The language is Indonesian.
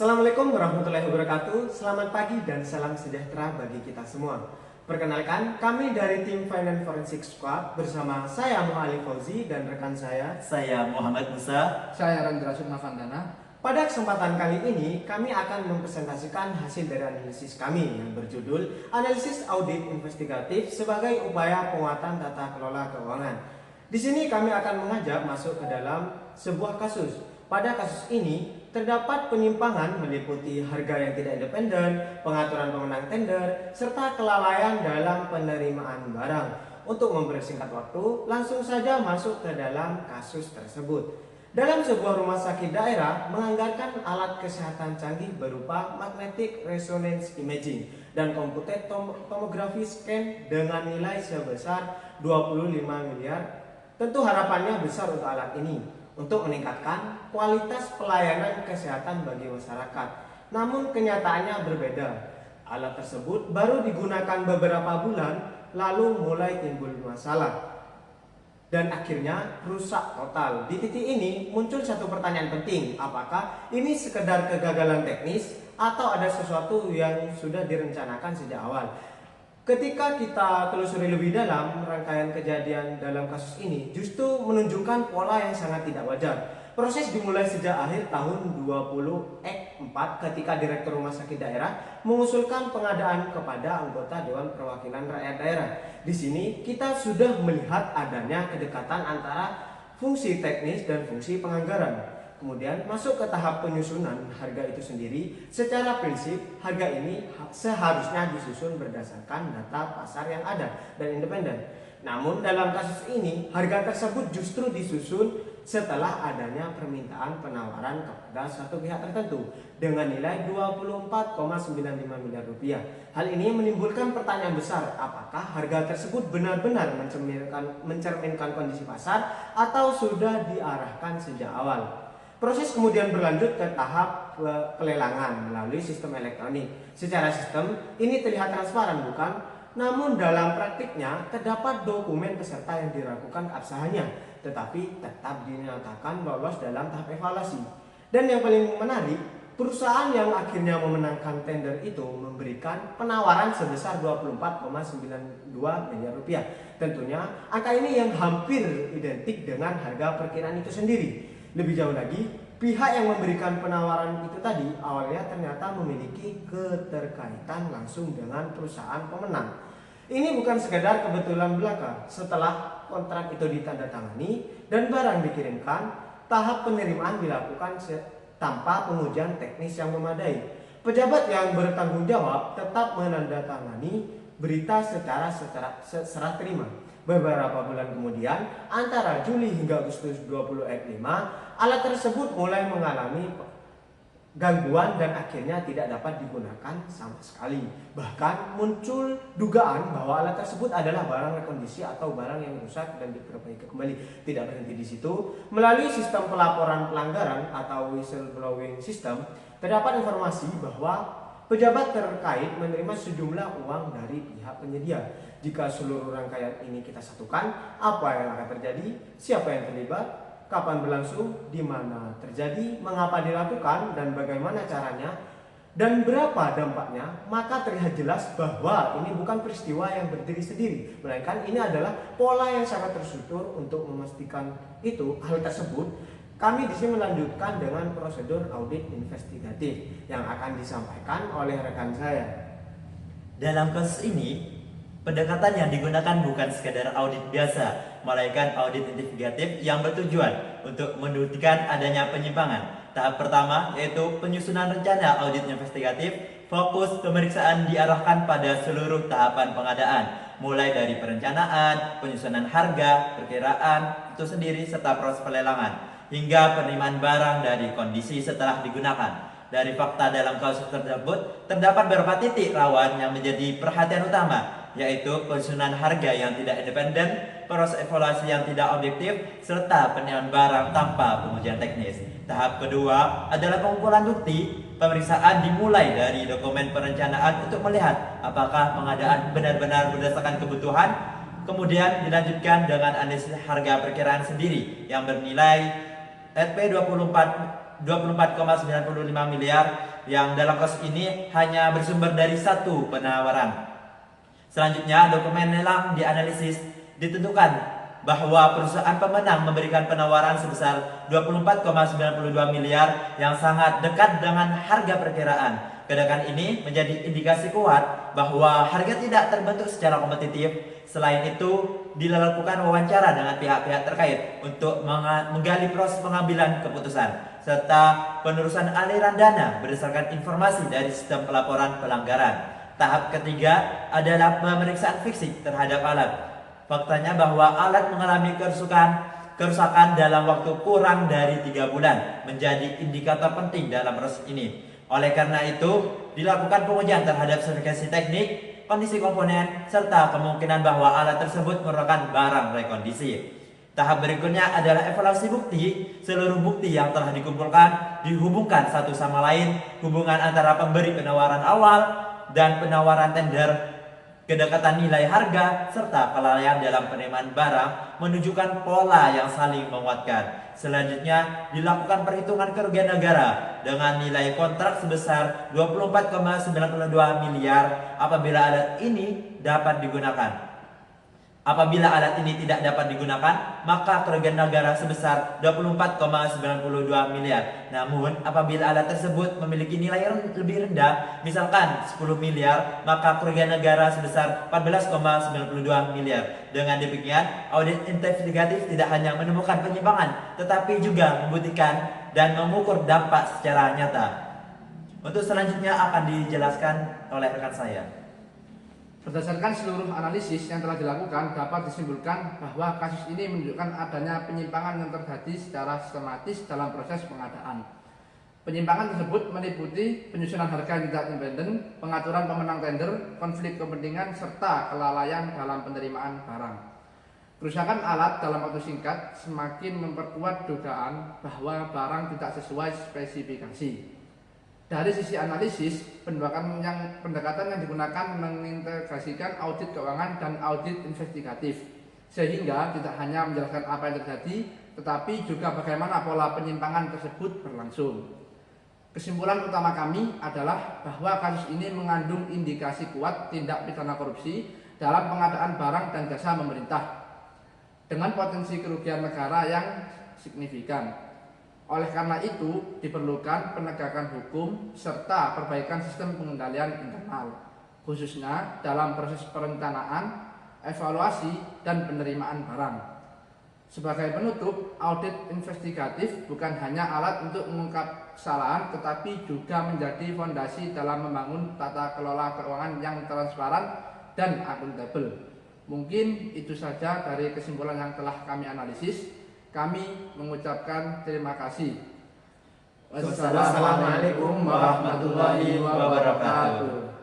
Assalamualaikum warahmatullahi wabarakatuh. Selamat pagi dan salam sejahtera bagi kita semua. Perkenalkan, kami dari tim Finance Forensic Squad bersama saya Muhammad Fauzi dan rekan saya Muhammad Musa. Saya Randra Sukmavandana. Pada kesempatan kali ini, kami akan mempresentasikan hasil dari analisis kami yang berjudul Analisis Audit Investigatif sebagai upaya penguatan tata kelola keuangan. Di sini kami akan mengajak masuk ke dalam sebuah kasus. Pada kasus ini, terdapat penyimpangan meliputi harga yang tidak independen, pengaturan pemenang tender, serta kelalaian dalam penerimaan barang. Untuk mempersingkat waktu, langsung saja masuk ke dalam kasus tersebut. Dalam sebuah rumah sakit daerah menganggarkan alat kesehatan canggih berupa magnetic resonance imaging dan computed tomography scan dengan nilai sebesar 25 miliar. Tentu harapannya besar untuk alat ini untuk meningkatkan kualitas pelayanan kesehatan bagi masyarakat. Namun kenyataannya berbeda. Alat tersebut baru digunakan beberapa bulan lalu mulai timbul masalah dan akhirnya rusak total. Di titik ini muncul satu pertanyaan penting, apakah ini sekedar kegagalan teknis atau ada sesuatu yang sudah direncanakan sejak awal? Ketika kita telusuri lebih dalam, rangkaian kejadian dalam kasus ini justru menunjukkan pola yang sangat tidak wajar. Proses dimulai sejak akhir tahun 2004 ketika Direktur Rumah Sakit Daerah mengusulkan pengadaan kepada anggota Dewan Perwakilan Rakyat Daerah. Di sini kita sudah melihat adanya kedekatan antara fungsi teknis dan fungsi penganggaran. Kemudian masuk ke tahap penyusunan harga itu sendiri. Secara prinsip, harga ini seharusnya disusun berdasarkan data pasar yang ada dan independen. Namun dalam kasus ini, harga tersebut justru disusun setelah adanya permintaan penawaran kepada suatu pihak tertentu dengan nilai 24,95 miliar rupiah. Hal ini menimbulkan pertanyaan besar, apakah harga tersebut benar-benar mencerminkan kondisi pasar atau sudah diarahkan sejak awal. Proses kemudian berlanjut ke tahap pelelangan melalui sistem elektronik. Secara sistem ini terlihat transparan, bukan? Namun dalam praktiknya terdapat dokumen peserta yang diragukan keabsahannya, tetapi tetap dinyatakan lolos dalam tahap evaluasi. Dan yang paling menarik, perusahaan yang akhirnya memenangkan tender itu memberikan penawaran sebesar 24,92 miliar rupiah. Tentunya angka ini yang hampir identik dengan harga perkiraan itu sendiri. Lebih jauh lagi, pihak yang memberikan penawaran itu tadi awalnya ternyata memiliki keterkaitan langsung dengan perusahaan pemenang. Ini bukan sekedar kebetulan belaka. Setelah kontrak itu ditandatangani dan barang dikirimkan, tahap penerimaan dilakukan tanpa pengujian teknis yang memadai. Pejabat yang bertanggung jawab tetap menandatangani berita secara serah terima. Beberapa bulan kemudian, antara Juli hingga Agustus 2005, alat tersebut mulai mengalami gangguan dan akhirnya tidak dapat digunakan sama sekali. Bahkan muncul dugaan bahwa alat tersebut adalah barang rekondisi atau barang yang rusak dan diperbaiki kembali. Tidak berhenti di situ, melalui sistem pelaporan pelanggaran atau whistleblowing system, terdapat informasi bahwa pejabat terkait menerima sejumlah uang dari pihak penyedia. Jika seluruh rangkaian ini kita satukan, apa yang akan terjadi, siapa yang terlibat, kapan berlangsung, di mana terjadi, mengapa dilakukan, dan bagaimana caranya, dan berapa dampaknya, maka terlihat jelas bahwa ini bukan peristiwa yang berdiri sendiri, melainkan ini adalah pola yang sangat terstruktur. Untuk memastikan hal tersebut, kami di sini melanjutkan dengan prosedur audit investigatif yang akan disampaikan oleh rekan saya. Dalam kasus ini, pendekatan yang digunakan bukan sekedar audit biasa, melainkan audit investigatif yang bertujuan untuk membuktikan adanya penyimpangan. Tahap pertama yaitu penyusunan rencana audit investigatif. Fokus pemeriksaan diarahkan pada seluruh tahapan pengadaan, mulai dari perencanaan, penyusunan harga, perkiraan itu sendiri, serta proses pelelangan, hingga penerimaan barang dari kondisi setelah digunakan. Dari fakta dalam kasus tersebut, terdapat beberapa titik rawan yang menjadi perhatian utama, yaitu penyusunan harga yang tidak independen, proses evaluasi yang tidak objektif, serta penilaian barang tanpa pengujian teknis. Tahap kedua adalah pengumpulan bukti. Pemeriksaan dimulai dari dokumen perencanaan untuk melihat apakah pengadaan benar-benar berdasarkan kebutuhan. Kemudian dilanjutkan dengan analisis harga perkiraan sendiri yang bernilai Rp 24 24,95 miliar yang dalam kasus ini hanya bersumber dari satu penawaran. Selanjutnya, dokumen lelang dianalisis, ditentukan bahwa perusahaan pemenang memberikan penawaran sebesar 24,92 miliar yang sangat dekat dengan harga perkiraan. Kedekan ini menjadi indikasi kuat bahwa harga tidak terbentuk secara kompetitif. Selain itu, dilakukan wawancara dengan pihak-pihak terkait untuk menggali proses pengambilan keputusan serta penerusan aliran dana berdasarkan informasi dari sistem pelaporan pelanggaran. Tahap ketiga adalah pemeriksaan fisik terhadap alat. Faktanya bahwa alat mengalami kerusakan dalam waktu kurang dari 3 bulan menjadi indikator penting dalam proses ini. Oleh karena itu, dilakukan pengujian terhadap spesifikasi teknik, kondisi komponen, serta kemungkinan bahwa alat tersebut merupakan barang rekondisi. Tahap berikutnya adalah evaluasi bukti. Seluruh bukti yang telah dikumpulkan dihubungkan satu sama lain, hubungan antara pemberi penawaran awal dan penawaran tender, kedekatan nilai harga, serta kelalaian dalam penerimaan barang menunjukkan pola yang saling menguatkan. Selanjutnya, dilakukan perhitungan kerugian negara dengan nilai kontrak sebesar 24,92 miliar apabila alat ini dapat digunakan. Apabila alat ini tidak dapat digunakan, maka kerugian negara sebesar 24,92 miliar. Namun, apabila alat tersebut memiliki nilai lebih rendah, misalkan 10 miliar, maka kerugian negara sebesar 14,92 miliar. Dengan demikian, audit investigatif tidak hanya menemukan penyimpangan, tetapi juga membuktikan dan mengukur dampak secara nyata. Untuk selanjutnya akan dijelaskan oleh rekan saya. Berdasarkan seluruh analisis yang telah dilakukan, dapat disimpulkan bahwa kasus ini menunjukkan adanya penyimpangan yang terjadi secara sistematis dalam proses pengadaan. Penyimpangan tersebut meliputi penyusunan harga yang tidak independen, pengaturan pemenang tender, konflik kepentingan, serta kelalaian dalam penerimaan barang. Kerusakan alat dalam waktu singkat semakin memperkuat dugaan bahwa barang tidak sesuai spesifikasi. Dari sisi analisis, pendekatan yang digunakan mengintegrasikan audit keuangan dan audit investigatif, sehingga tidak hanya menjelaskan apa yang terjadi, tetapi juga bagaimana pola penyimpangan tersebut berlangsung. Kesimpulan utama kami adalah bahwa kasus ini mengandung indikasi kuat tindak pidana korupsi dalam pengadaan barang dan jasa pemerintah, dengan potensi kerugian negara yang signifikan. Oleh karena itu, diperlukan penegakan hukum serta perbaikan sistem pengendalian internal, khususnya dalam proses perencanaan, evaluasi, dan penerimaan barang. Sebagai penutup, audit investigatif bukan hanya alat untuk mengungkap kesalahan, tetapi juga menjadi fondasi dalam membangun tata kelola keuangan yang transparan dan akuntabel. Mungkin itu saja dari kesimpulan yang telah kami analisis. Kami mengucapkan terima kasih. Wassalamualaikum warahmatullahi wabarakatuh.